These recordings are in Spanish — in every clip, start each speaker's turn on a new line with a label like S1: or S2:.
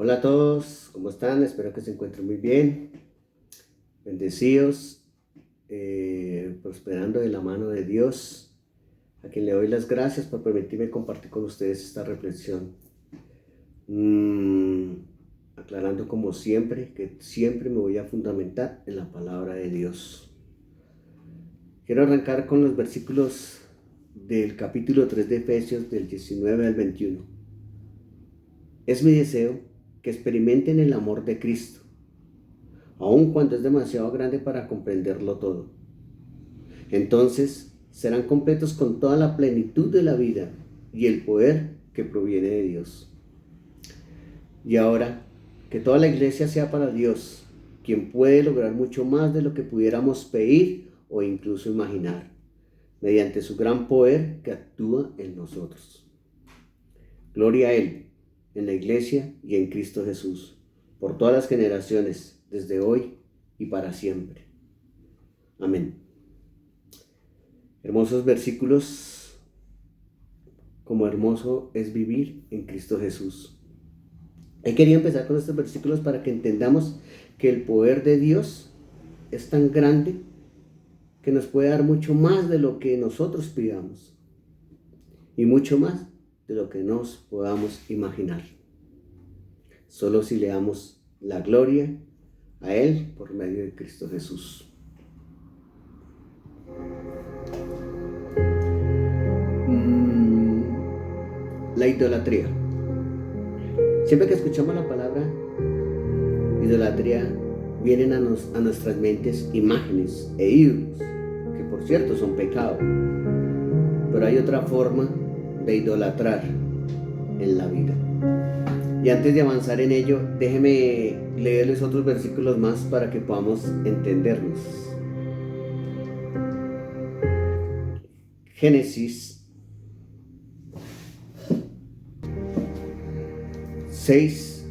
S1: Hola a todos, ¿cómo están? Espero que se encuentren muy bien, bendecidos, prosperando de la mano de Dios, a quien le doy las gracias por permitirme compartir con ustedes esta reflexión. Aclarando como siempre que siempre me voy a fundamentar en la palabra de Dios. Quiero arrancar con los versículos del capítulo 3 de Efesios, del 19 al 21. Es mi deseo que experimenten el amor de Cristo, aun cuando es demasiado grande para comprenderlo todo. Entonces serán completos con toda la plenitud de la vida y el poder que proviene de Dios. Y ahora, que toda la iglesia sea para Dios, quien puede lograr mucho más de lo que pudiéramos pedir o incluso imaginar, mediante su gran poder que actúa en nosotros. Gloria a Él, en la iglesia y en Cristo Jesús, por todas las generaciones, desde hoy y para siempre. Amén. Hermosos versículos, como hermoso es vivir en Cristo Jesús. He querido empezar con estos versículos para que entendamos que el poder de Dios es tan grande que nos puede dar mucho más de lo que nosotros pidamos y mucho más de lo que nos podamos imaginar. Solo si le damos la gloria a Él por medio de Cristo Jesús. La idolatría. Siempre que escuchamos la palabra idolatría, vienen a nuestras mentes imágenes e ídolos, que por cierto son pecado. Pero hay otra forma de idolatrar en la vida. Y antes de avanzar en ello, déjenme leerles otros versículos más para que podamos entendernos. Génesis 6,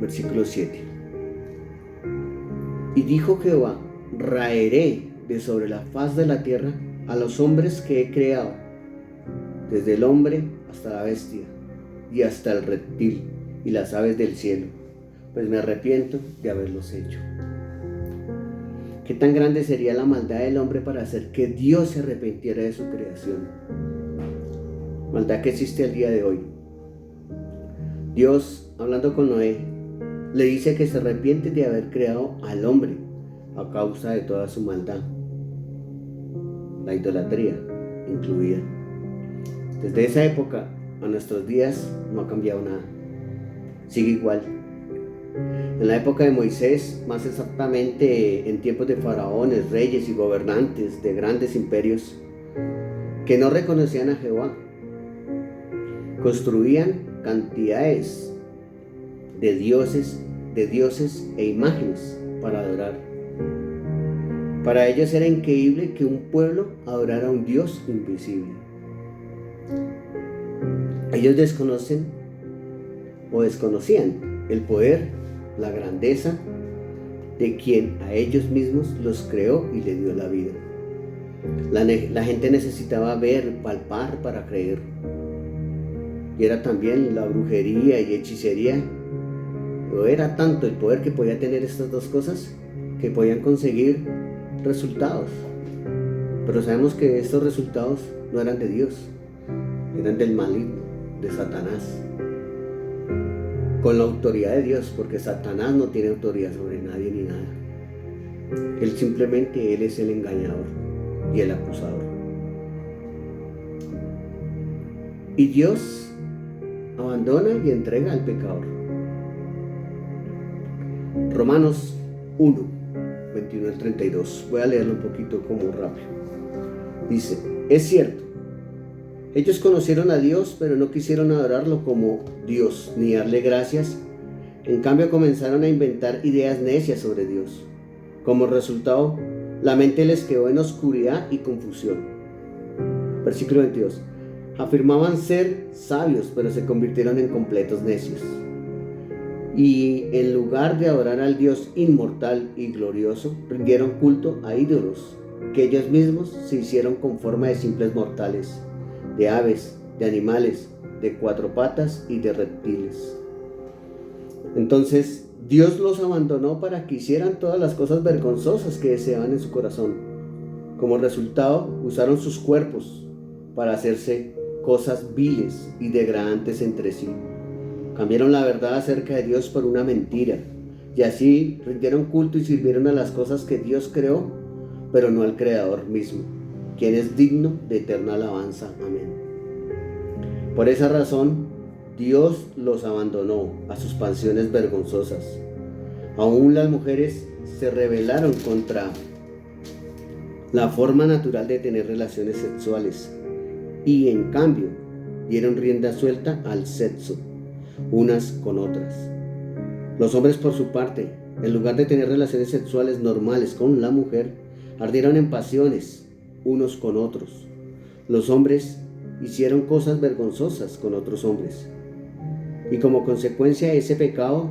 S1: versículo 7. Y dijo Jehová: raeré de sobre la faz de la tierra a los hombres que he creado, desde el hombre hasta la bestia, y hasta el reptil y las aves del cielo, pues me arrepiento de haberlos hecho. ¿Qué tan grande sería la maldad del hombre para hacer que Dios se arrepintiera de su creación? Maldad que existe al día de hoy. Dios, hablando con Noé, le dice que se arrepiente de haber creado al hombre a causa de toda su maldad, la idolatría incluida. Desde esa época a nuestros días no ha cambiado nada, sigue igual. En la época de Moisés, más exactamente en tiempos de faraones, reyes y gobernantes de grandes imperios que no reconocían a Jehová, construían cantidades de dioses e imágenes para adorar. Para ellos era increíble que un pueblo adorara a un Dios invisible. Ellos desconocían el poder, la grandeza de quien a ellos mismos los creó y le dio la vida. La gente necesitaba ver, palpar para creer. Y era también la brujería y hechicería. Pero era tanto el poder que podía tener estas dos cosas que podían conseguir resultados. Pero sabemos que estos resultados no eran de Dios, eran del maligno, de Satanás, con la autoridad de Dios, porque Satanás no tiene autoridad sobre nadie ni nada. Él es el engañador y el acusador. Y Dios abandona y entrega al pecador. Romanos 1, 21 al 32. Voy a leerlo un poquito como rápido. Dice: es cierto, ellos conocieron a Dios, pero no quisieron adorarlo como Dios, ni darle gracias. En cambio, comenzaron a inventar ideas necias sobre Dios. Como resultado, la mente les quedó en oscuridad y confusión. Versículo 22. Afirmaban ser sabios, pero se convirtieron en completos necios. Y en lugar de adorar al Dios inmortal y glorioso, rindieron culto a ídolos, que ellos mismos se hicieron con forma de simples mortales, de aves, de animales, de cuatro patas y de reptiles. Entonces Dios los abandonó para que hicieran todas las cosas vergonzosas que deseaban en su corazón. Como resultado, usaron sus cuerpos para hacerse cosas viles y degradantes entre sí. Cambiaron la verdad acerca de Dios por una mentira, y así rindieron culto y sirvieron a las cosas que Dios creó, pero no al Creador mismo, quien es digno de eterna alabanza. Amén. Por esa razón, Dios los abandonó a sus pasiones vergonzosas. Aún las mujeres se rebelaron contra la forma natural de tener relaciones sexuales y en cambio dieron rienda suelta al sexo unas con otras. Los hombres, por su parte, en lugar de tener relaciones sexuales normales con la mujer, ardieron en pasiones unos con otros. Los hombres hicieron cosas vergonzosas con otros hombres y como consecuencia de ese pecado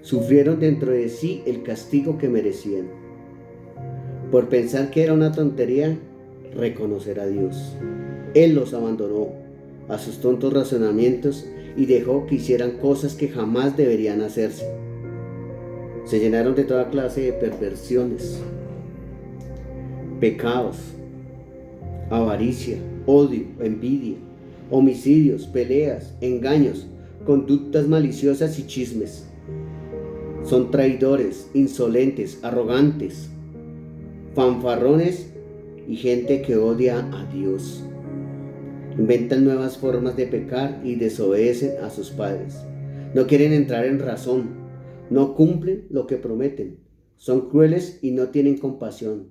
S1: sufrieron dentro de sí el castigo que merecían. Por pensar que era una tontería reconocer a Dios, Él los abandonó a sus tontos razonamientos y dejó que hicieran cosas que jamás deberían hacerse. Se llenaron de toda clase de perversiones, pecados, avaricia, odio, envidia, homicidios, peleas, engaños, conductas maliciosas y chismes. Son traidores, insolentes, arrogantes, fanfarrones y gente que odia a Dios. Inventan nuevas formas de pecar y desobedecen a sus padres. No quieren entrar en razón, no cumplen lo que prometen, son crueles y no tienen compasión.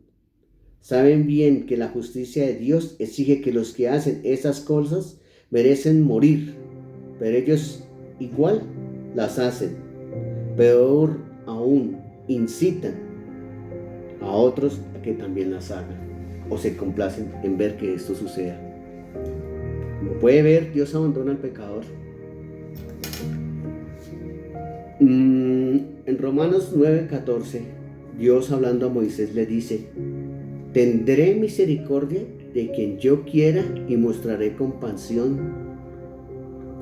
S1: Saben bien que la justicia de Dios exige que los que hacen esas cosas merecen morir, pero ellos igual las hacen. Peor aún, incitan a otros a que también las hagan o se complacen en ver que esto suceda. Como puede ver, Dios abandona al pecador. En Romanos 9:14, Dios hablando a Moisés le dice: tendré misericordia de quien yo quiera y mostraré compasión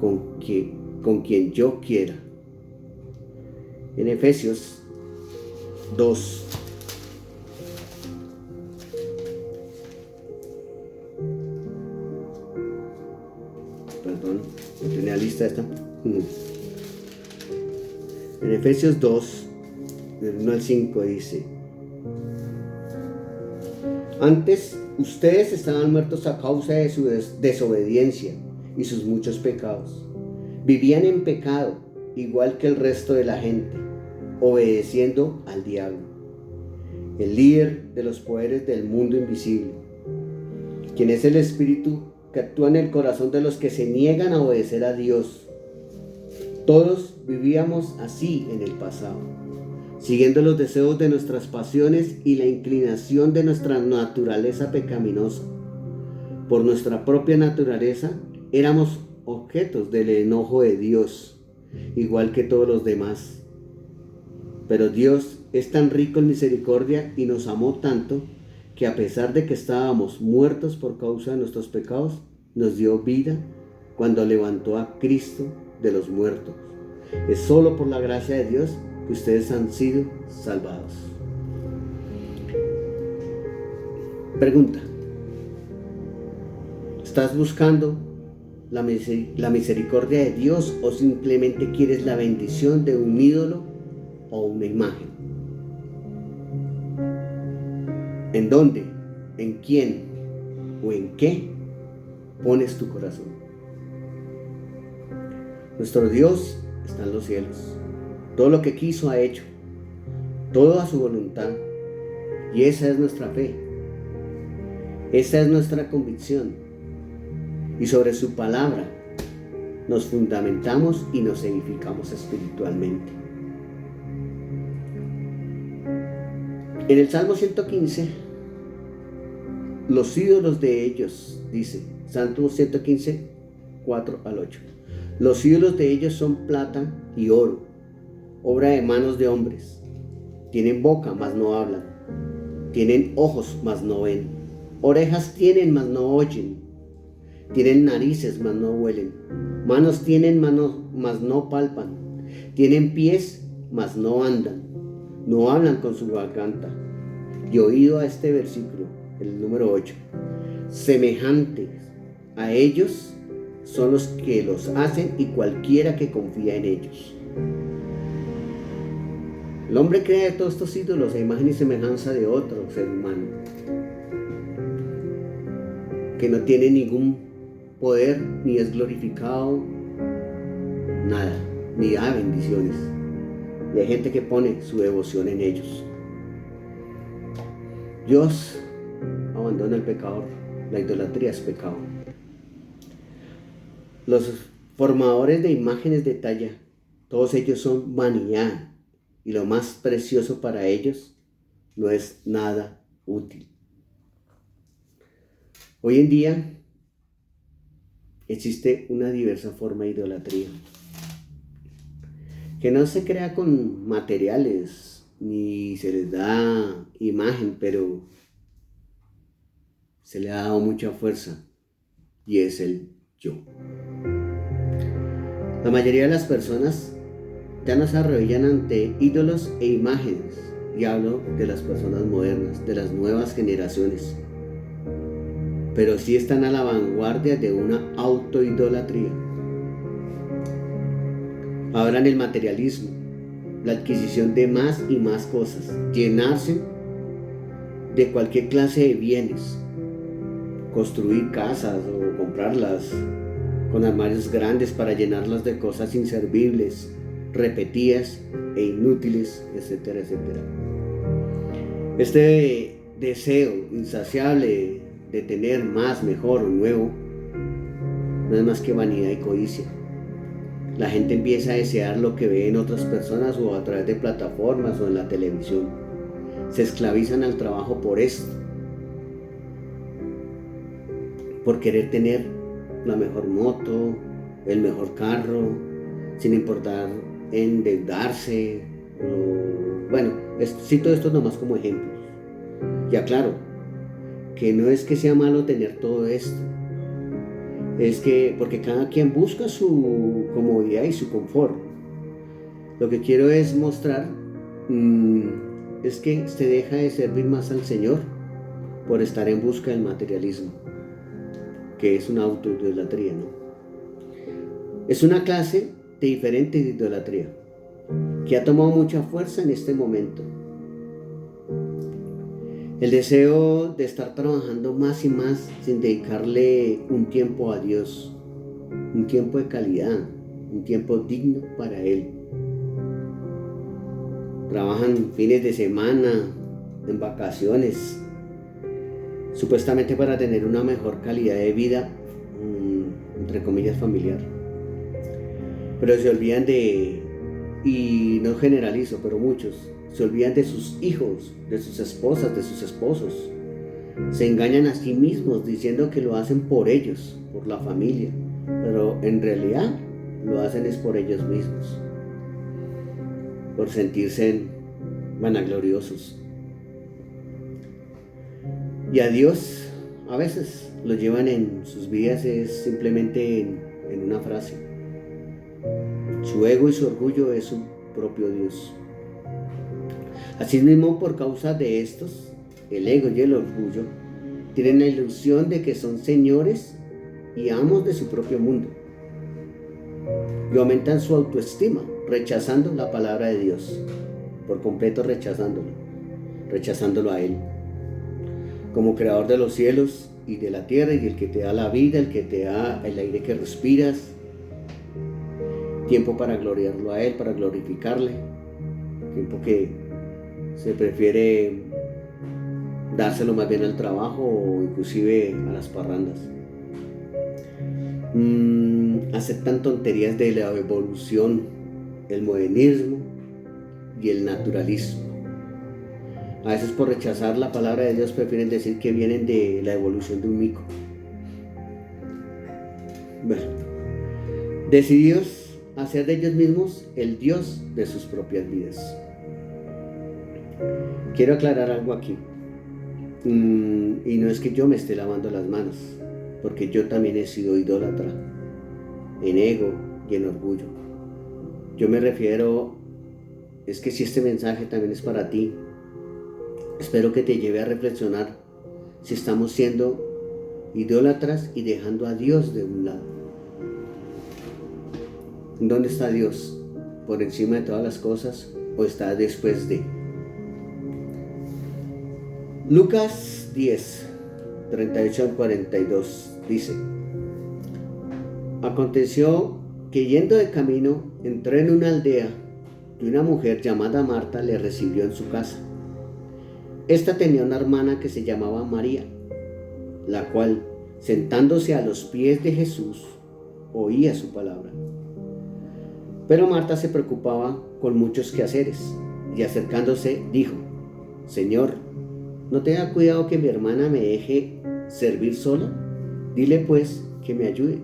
S1: con quien yo quiera. En Efesios 2, perdón, no tenía lista esta. En Efesios 2, del 1 al 5 dice: antes ustedes estaban muertos a causa de su desobediencia y sus muchos pecados. Vivían en pecado, igual que el resto de la gente, obedeciendo al diablo, el líder de los poderes del mundo invisible, quien es el espíritu que actúa en el corazón de los que se niegan a obedecer a Dios. Todos vivíamos así en el pasado, siguiendo los deseos de nuestras pasiones y la inclinación de nuestra naturaleza pecaminosa. Por nuestra propia naturaleza éramos objetos del enojo de Dios, igual que todos los demás. Pero Dios es tan rico en misericordia y nos amó tanto que a pesar de que estábamos muertos por causa de nuestros pecados, nos dio vida cuando levantó a Cristo de los muertos. Es solo por la gracia de Dios que ustedes han sido salvados. Pregunta: ¿estás buscando la misericordia de Dios o simplemente quieres la bendición de un ídolo o una imagen? ¿En dónde, en quién o en qué pones tu corazón? Nuestro Dios está en los cielos. Todo lo que quiso ha hecho, todo a su voluntad, y esa es nuestra fe, esa es nuestra convicción, y sobre su palabra nos fundamentamos y nos edificamos espiritualmente. En el Salmo 115, los ídolos de ellos, dice, Salmo 115, 4 al 8, los ídolos de ellos son plata y oro, obra de manos de hombres. Tienen boca, mas no hablan. Tienen ojos, mas no ven. Orejas tienen, mas no oyen. Tienen narices, mas no huelen. Manos tienen, mas no palpan. Tienen pies, mas no andan, no hablan con su garganta. Y oído a este versículo, el número 8, semejantes a ellos son los que los hacen y cualquiera que confía en ellos. El hombre crea todos estos ídolos a imagen y semejanza de otro ser humano, que no tiene ningún poder, ni es glorificado, nada, ni da bendiciones. Y hay gente que pone su devoción en ellos. Dios abandona el pecador, la idolatría es pecado. Los formadores de imágenes de talla, todos ellos son vanidad, y lo más precioso para ellos no es nada útil. Hoy en día existe una diversa forma de idolatría, que no se crea con materiales, ni se les da imagen, pero se le ha dado mucha fuerza, y es el yo. La mayoría de las personas ya no se arrodillan ante ídolos e imágenes, y hablo de las personas modernas, de las nuevas generaciones, pero sí están a la vanguardia de una autoidolatría. Hablan el materialismo, la adquisición de más y más cosas, llenarse de cualquier clase de bienes, construir casas o comprarlas con armarios grandes para llenarlas de cosas inservibles, repetidas e inútiles, etcétera, etcétera. Este deseo insaciable de tener más, mejor o nuevo no es más que vanidad y codicia. La gente empieza a desear lo que ve en otras personas o a través de plataformas o en la televisión. Se esclavizan al trabajo por esto, por querer tener la mejor moto, el mejor carro, sin importar endeudarse. Bueno, cito esto nomás como ejemplos. Y aclaro que no es que sea malo tener todo esto, es que porque cada quien busca su comodidad y su confort. Lo que quiero es mostrar es que se deja de servir más al Señor por estar en busca del materialismo, que es una autoidolatría, ¿no? Es una clase de diferente de idolatría que ha tomado mucha fuerza en este momento. El deseo de estar trabajando más y más sin dedicarle un tiempo a Dios, un tiempo de calidad, un tiempo digno para Él. Trabajan fines de semana, en vacaciones, supuestamente para tener una mejor calidad de vida, entre comillas, familiar. Pero se olvidan y no generalizo, pero muchos, se olvidan de sus hijos, de sus esposas, de sus esposos. Se engañan a sí mismos diciendo que lo hacen por ellos, por la familia, pero en realidad lo hacen es por ellos mismos, por sentirse vanagloriosos. Y a Dios a veces lo llevan en sus vidas es simplemente en una frase. Su ego y su orgullo es su propio Dios. Asimismo, por causa de estos, el ego y el orgullo, tienen la ilusión de que son señores y amos de su propio mundo, y aumentan su autoestima, rechazando la palabra de Dios, por completo rechazándolo a Él, como creador de los cielos y de la tierra, y el que te da la vida, el que te da el aire que respiras, tiempo para gloriarlo a Él, para glorificarle, tiempo que se prefiere dárselo más bien al trabajo o inclusive a las parrandas. Aceptan tonterías de la evolución, el modernismo y el naturalismo. A veces por rechazar la palabra de Dios prefieren decir que vienen de la evolución de un mico. Bueno, decididos a hacer de ellos mismos el Dios de sus propias vidas. Quiero aclarar algo aquí. Y no es que yo me esté lavando las manos, porque yo también he sido idólatra, en ego y en orgullo. Yo me refiero, es que si este mensaje también es para ti, espero que te lleve a reflexionar si estamos siendo idólatras y dejando a Dios de un lado. ¿Dónde está Dios? ¿Por encima de todas las cosas o está después de? Lucas 10, 38 al 42 dice: Aconteció que yendo de camino entró en una aldea y una mujer llamada Marta le recibió en su casa. Esta tenía una hermana que se llamaba María, la cual, sentándose a los pies de Jesús, oía su palabra. Pero Marta se preocupaba con muchos quehaceres, y acercándose dijo: Señor, ¿no te da cuidado que mi hermana me deje servir sola? Dile pues que me ayude.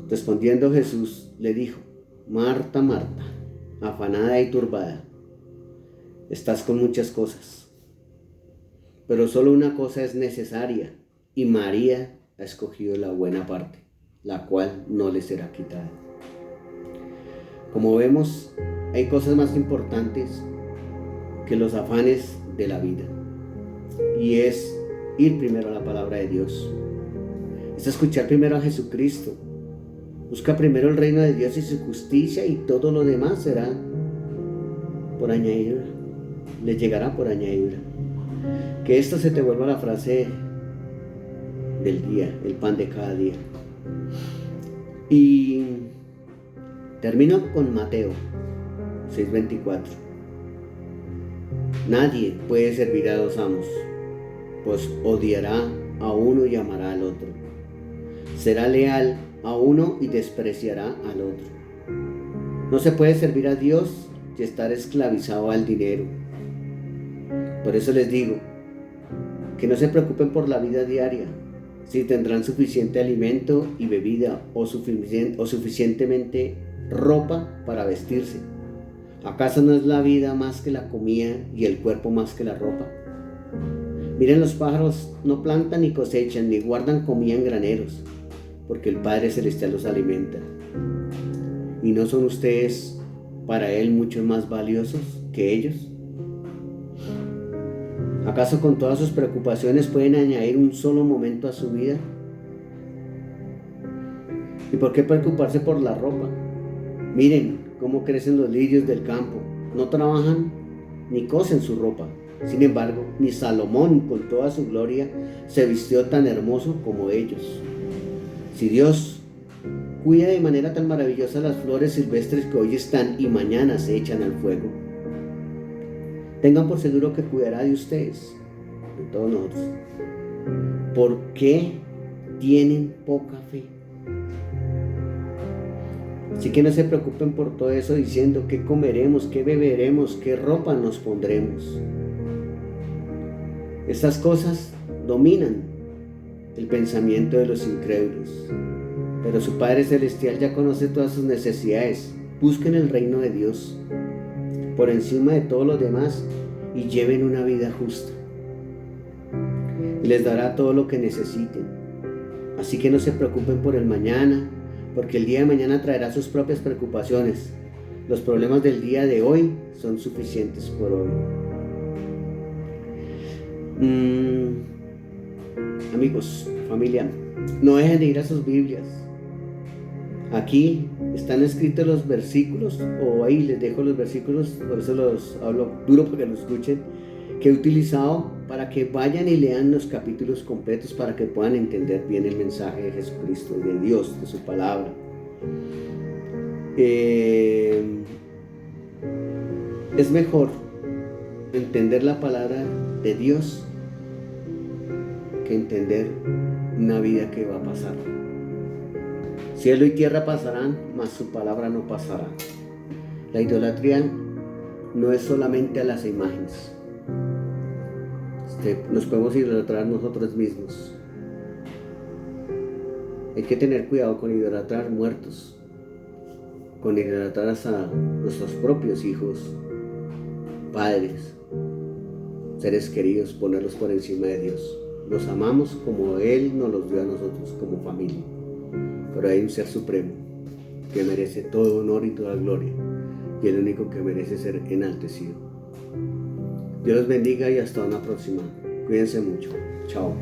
S1: Respondiendo Jesús le dijo: Marta, Marta, afanada y turbada, estás con muchas cosas, pero solo una cosa es necesaria, y María ha escogido la buena parte, la cual no le será quitada. Como vemos, hay cosas más importantes que los afanes de la vida, y es ir primero a la palabra de Dios, es escuchar primero a Jesucristo. Busca primero el reino de Dios y su justicia, y todo lo demás será por añadidura, le llegará por añadidura. Que esto se te vuelva la frase del día, el pan de cada día. Y termino con Mateo 6:24. Nadie puede servir a dos amos, pues odiará a uno y amará al otro. Será leal a uno y despreciará al otro. No se puede servir a Dios y estar esclavizado al dinero. Por eso les digo que no se preocupen por la vida diaria, si tendrán suficiente alimento y bebida o suficientemente ropa para vestirse. ¿Acaso no es la vida más que la comida y el cuerpo más que la ropa? Miren, los pájaros no plantan ni cosechan ni guardan comida en graneros, porque el Padre Celestial los alimenta. ¿Y no son ustedes para Él mucho más valiosos que ellos? ¿Acaso con todas sus preocupaciones pueden añadir un solo momento a su vida? ¿Y por qué preocuparse por la ropa? Miren cómo crecen los lirios del campo, no trabajan ni cosen su ropa. Sin embargo, ni Salomón con toda su gloria se vistió tan hermoso como ellos. Si Dios cuida de manera tan maravillosa las flores silvestres que hoy están y mañana se echan al fuego, tengan por seguro que cuidará de ustedes, de todos nosotros. ¿Por qué tienen poca fe? Así que no se preocupen por todo eso diciendo qué comeremos, qué beberemos, qué ropa nos pondremos. Estas cosas dominan el pensamiento de los incrédulos, pero su Padre Celestial ya conoce todas sus necesidades. Busquen el reino de Dios por encima de todos los demás y lleven una vida justa, y les dará todo lo que necesiten. Así que no se preocupen por el mañana, porque el día de mañana traerá sus propias preocupaciones. Los problemas del día de hoy son suficientes por hoy. Amigos, familia, no dejen de ir a sus Biblias. Aquí están escritos los versículos, o ahí les dejo los versículos, por eso los hablo duro para que lo escuchen, que he utilizado para que vayan y lean los capítulos completos, para que puedan entender bien el mensaje de Jesucristo, de Dios, de su palabra. Es mejor entender la palabra de Dios que entender una vida que va a pasar. Cielo y tierra pasarán, mas su palabra no pasará. La idolatría no es solamente a las imágenes. Nos podemos idolatrar nosotros mismos. Hay que tener cuidado con idolatrar muertos, con idolatrar hasta nuestros propios hijos, padres, seres queridos, ponerlos por encima de Dios. Los amamos como Él nos los dio a nosotros como familia, pero hay un ser supremo. que merece todo honor y toda gloria, y el único que merece ser enaltecido. Dios los bendiga y hasta una próxima. Cuídense mucho. Chao.